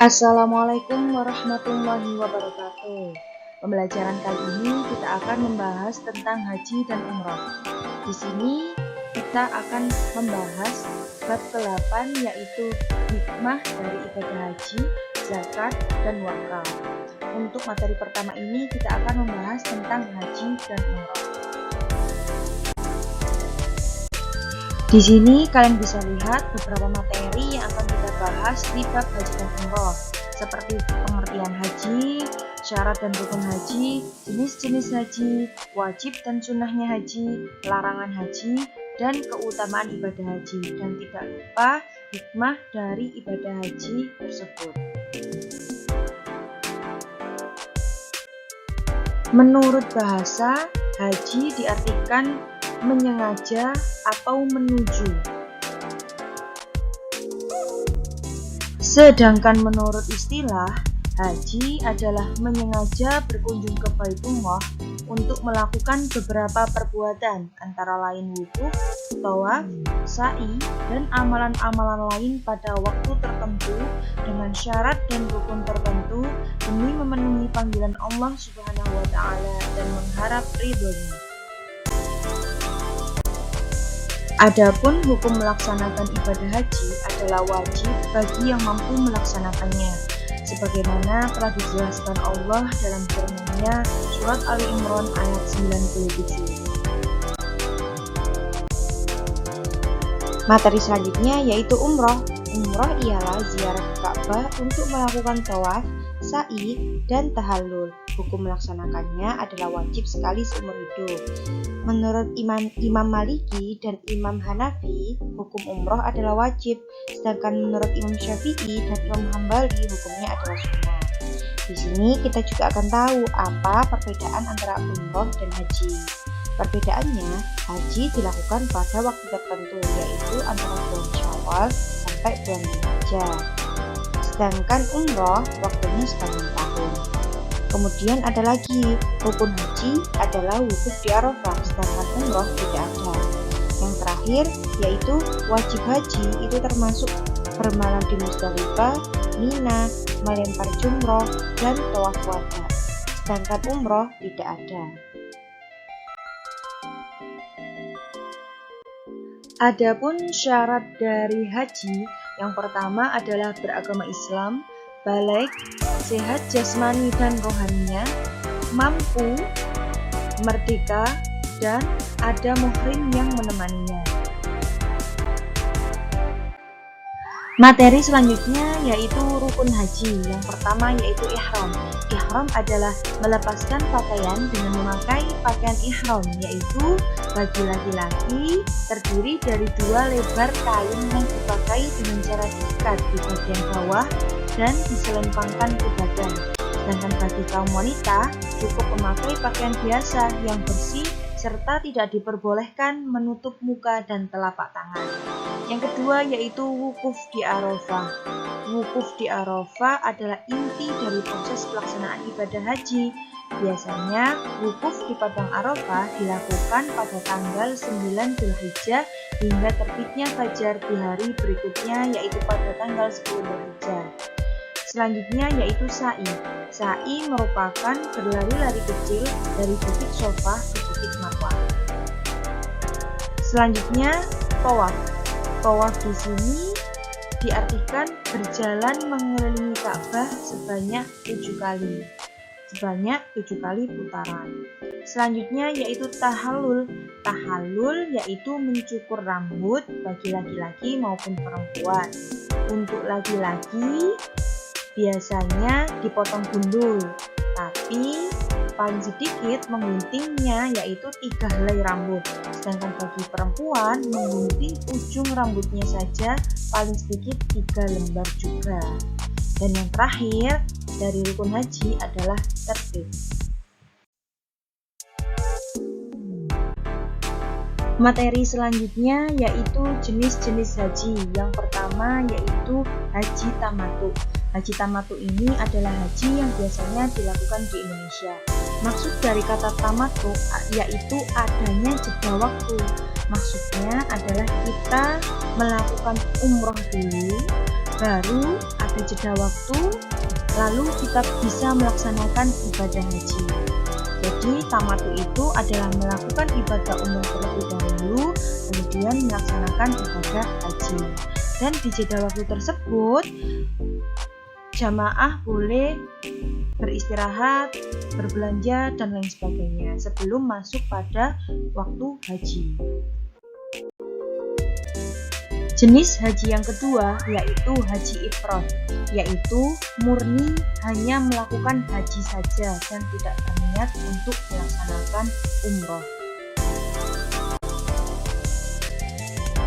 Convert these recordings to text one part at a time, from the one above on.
Assalamualaikum warahmatullahi wabarakatuh. Pembelajaran kali ini kita akan membahas tentang haji dan umroh. Di sini kita akan membahas bab ke-8 yaitu hikmah dari ibadah haji, zakat, dan wakaf. Untuk materi pertama ini kita akan membahas tentang haji dan umroh. Di sini kalian bisa lihat beberapa materi yang akan kita bahas di bab haji dan umroh, seperti pengertian haji, syarat dan rukun haji, jenis-jenis haji, wajib dan sunnahnya haji, larangan haji, dan keutamaan ibadah haji, dan tidak lupa hikmah dari ibadah haji tersebut. Menurut bahasa, haji diartikan menyengaja atau menuju. Sedangkan menurut istilah, haji adalah menyengaja berkunjung ke Baitullah untuk melakukan beberapa perbuatan antara lain wukuf, tawaf, sa'i, dan amalan-amalan lain pada waktu tertentu dengan syarat dan rukun tertentu demi memenuhi panggilan Allah Subhanahu wa Ta'ala dan mengharap ridhonya. Adapun hukum melaksanakan ibadah haji adalah wajib bagi yang mampu melaksanakannya, sebagaimana telah dijelaskan Allah dalam firman-Nya surat Ali Imran ayat 97. Materi selanjutnya yaitu umroh. Umroh ialah ziarah ke Ka'bah untuk melakukan tawaf, sa'i, dan tahallul. Hukum melaksanakannya adalah wajib sekali seumur hidup. Menurut Imam Maliki dan Imam Hanafi, hukum umroh adalah wajib, sedangkan menurut Imam Syafi'i dan Imam Hambali hukumnya adalah sunnah. Di sini kita juga akan tahu apa perbedaan antara umroh dan haji. Perbedaannya, haji dilakukan pada waktu tertentu, yaitu antara bulan Syawal sampai bulan Dzulhijjah. Sedangkan umroh waktunya sepanjang tahun. Kemudian ada lagi, rukun haji adalah wukuf di Arafah, sedangkan umroh tidak ada. Yang terakhir yaitu wajib haji itu termasuk bermalam di Muzdalifah, Mina, melempar jumroh, dan tawaf wada. Sedangkan umroh tidak ada. Adapun syarat dari haji, yang pertama adalah beragama Islam, baligh, sehat jasmani dan rohaninya, mampu, merdeka, dan ada muhrim yang menemaninya. Materi selanjutnya yaitu rukun haji. Yang pertama yaitu ihram. Ihram adalah melepaskan pakaian dengan memakai pakaian ihram, yaitu bagi laki-laki terdiri dari 2 lebar kain yang dipakai dengan cara diikat di bagian bawah dan diselempangkan ke badan. Sedangkan bagi kaum wanita cukup memakai pakaian biasa yang bersih serta tidak diperbolehkan menutup muka dan telapak tangan. Yang kedua yaitu wukuf di Arafah. Wukuf di Arafah adalah inti dari proses pelaksanaan ibadah haji. Biasanya wukuf di padang Arafah dilakukan pada tanggal 9 Dzulhijjah hingga terbitnya fajar di hari berikutnya yaitu pada tanggal 10 Dzulhijjah. Selanjutnya yaitu sa'i. Sa'i merupakan berlari-lari kecil dari bukit Shofah ke bukit Marwah. Selanjutnya tawaf. Tawaf di sini diartikan berjalan mengelilingi Ka'bah sebanyak 7 kali. Sebanyak 7 kali putaran. Selanjutnya yaitu tahallul. Tahallul yaitu mencukur rambut bagi laki-laki maupun perempuan. Untuk laki-laki biasanya dipotong gundul, tapi paling sedikit mengguntingnya yaitu 3 helai rambut. Sedangkan bagi perempuan menggunting ujung rambutnya saja paling sedikit 3 lembar juga. Dan yang terakhir dari rukun haji adalah tertib. Materi selanjutnya yaitu jenis-jenis haji. Yang pertama yaitu haji tamattu. Haji tamattu ini adalah haji yang biasanya dilakukan di Indonesia. Maksud dari kata tamattu yaitu adanya jeda waktu. Maksudnya adalah kita melakukan umroh dulu, baru ada jeda waktu, lalu kita bisa melaksanakan ibadah haji. Jadi tamattu itu adalah melakukan ibadah umroh terlebih dahulu, kemudian melaksanakan ibadah haji. Dan di jeda waktu tersebut, jamaah boleh beristirahat, berbelanja, dan lain sebagainya sebelum masuk pada waktu haji. Jenis haji yang kedua yaitu haji ifrad, yaitu murni hanya melakukan haji saja dan tidak berniat untuk melaksanakan umroh.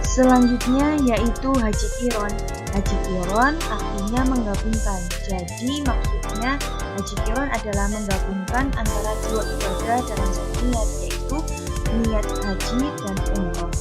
Selanjutnya yaitu haji qiron. Haji qiron artinya menggabungkan. Jadi maksudnya haji qiron adalah menggabungkan antara dua ibadah dalam satu niat, yaitu niat haji dan umroh.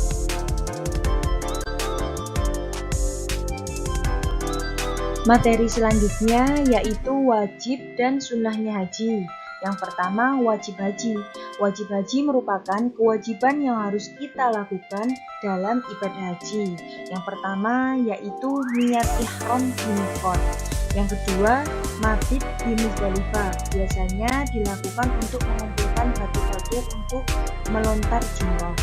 Materi selanjutnya yaitu wajib dan sunnahnya haji. Yang pertama, wajib haji. Wajib haji merupakan kewajiban yang harus kita lakukan dalam ibadah haji. Yang pertama yaitu niat ihram di miqat. Yang kedua, mabit di Muzdalifah. Biasanya dilakukan untuk mengumpulkan batu-batu untuk melontar jumrah.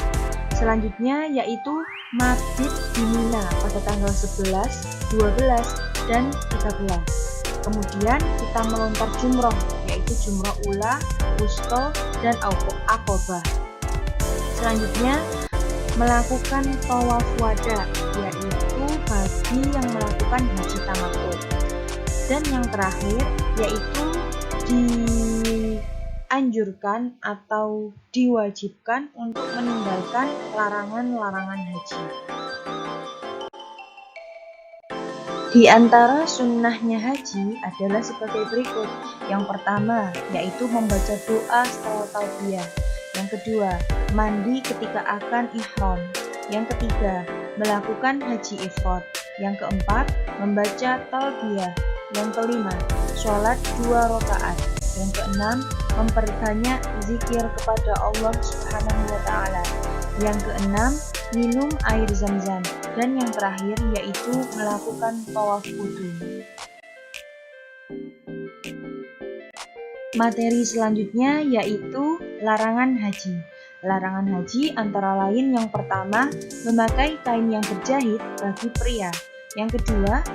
Selanjutnya yaitu mabit di Mina pada tanggal 11, 12, dan 13. Kemudian kita melontar jumroh, yaitu jumroh ula, wusta, dan aqobah. Selanjutnya melakukan tawaf wada, yaitu bagi yang melakukan haji tamattu. Dan yang terakhir yaitu dianjurkan atau diwajibkan untuk meninggalkan larangan-larangan haji. Di antara sunnahnya haji adalah sebagai berikut. Yang pertama yaitu membaca doa setelah talbiyah. Yang kedua, mandi ketika akan ihram. Yang ketiga, melakukan haji ifrad. Yang keempat, membaca talbiyah. Yang kelima, sholat 2 rakaat. Yang keenam, memperbanyak zikir kepada Allah Subhanahu wa Ta'ala. Yang keenam, minum air zam-zam. Dan yang terakhir yaitu melakukan tawaf wudu. Materi selanjutnya yaitu larangan haji. Larangan haji antara lain yang pertama, memakai kain yang berjahit bagi pria. Yang kedua,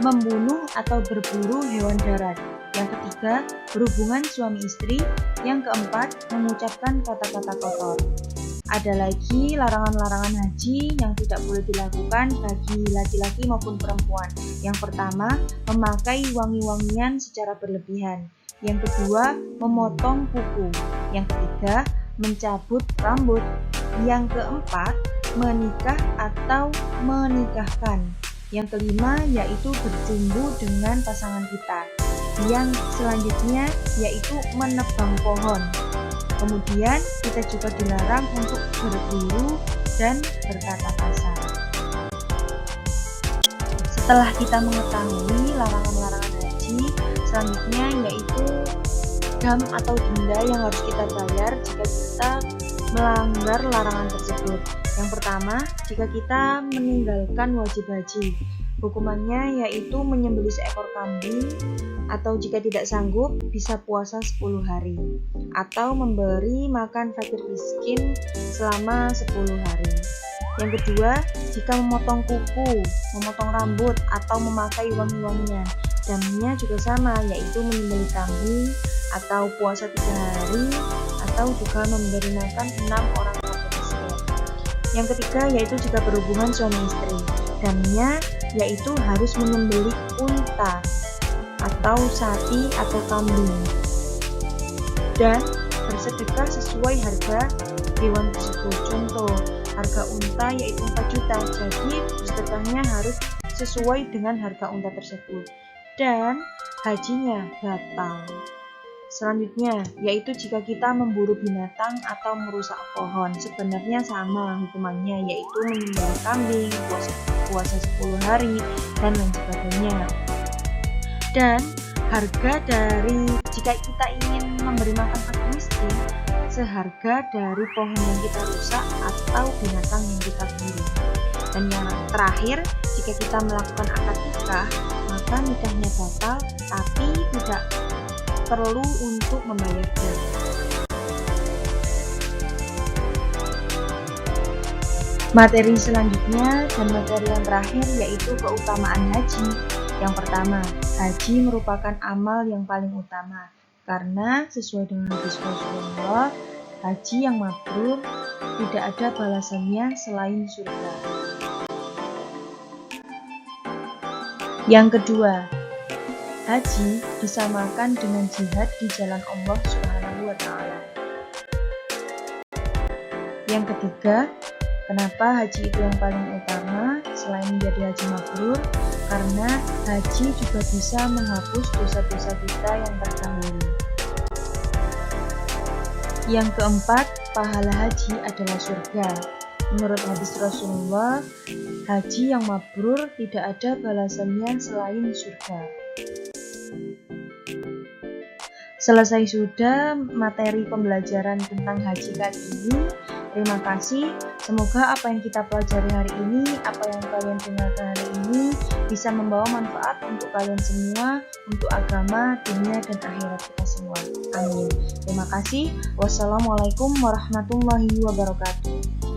membunuh atau berburu hewan darat. Yang ketiga, berhubungan suami istri. Yang keempat, mengucapkan kata-kata kotor. Ada lagi larangan-larangan haji yang tidak boleh dilakukan bagi laki-laki maupun perempuan. Yang pertama, memakai wangi-wangian secara berlebihan. Yang kedua, memotong kuku. Yang ketiga, mencabut rambut. Yang keempat, menikah atau menikahkan. Yang kelima yaitu berjumbu dengan pasangan kita. Yang selanjutnya yaitu menebang pohon. Kemudian kita juga dilarang untuk berburu dan berkata kasar. Setelah kita mengetahui larangan-larangan haji, selanjutnya yaitu dam atau denda yang harus kita bayar jika kita melanggar larangan tersebut. Yang pertama, jika kita meninggalkan wajib haji, hukumannya yaitu menyembelih seekor kambing, atau jika tidak sanggup bisa puasa 10 hari, atau memberi makan fakir miskin selama 10 hari. Yang kedua, jika memotong kuku, memotong rambut, atau memakai wangi-wangian, damnya juga sama, yaitu menyembelih kambing, atau puasa 3 hari, atau juga memberi makan 6 orang fakir miskin. Yang ketiga yaitu jika berhubungan suami istri, damnya yaitu harus menyembelih unta atau sapi atau kambing dan bersedekah sesuai harga hewan tersebut. Contoh, harga unta yaitu 4 juta, jadi sedekahnya harus sesuai dengan harga unta tersebut dan hajinya batal. Selanjutnya yaitu jika kita memburu binatang atau merusak pohon, sebenarnya sama hukumannya, yaitu menyembelih kambing, puasa 10 hari dan lain sebagainya. Dan harga dari jika kita ingin memberi makan fakir miskin, seharga dari pohon yang kita rusak atau binatang yang kita buru. Dan yang terakhir, jika kita melakukan akad nikah, maka maka nikahnya batal, tapi tidak perlu untuk membayar denda. Materi selanjutnya dan materi yang terakhir yaitu keutamaan haji. Yang pertama, haji merupakan amal yang paling utama karena sesuai dengan hadis Rasulullah, haji yang mabrur tidak ada balasannya selain surga. Yang kedua, haji disamakan dengan jihad di jalan Allah Subhanahu wa Ta'ala. Yang ketiga, kenapa haji itu yang paling utama selain menjadi haji mabrur? Karena haji juga bisa menghapus dosa-dosa kita yang terdahulu. Yang keempat, pahala haji adalah surga. Menurut hadis Rasulullah, haji yang mabrur tidak ada balasannya selain surga. Selesai sudah materi pembelajaran tentang haji kali ini. Terima kasih. Semoga apa yang kita pelajari hari ini, apa yang kalian dengarkan hari ini bisa membawa manfaat untuk kalian semua, untuk agama, dunia, dan akhirat kita semua. Amin. Terima kasih. Wassalamualaikum warahmatullahi wabarakatuh.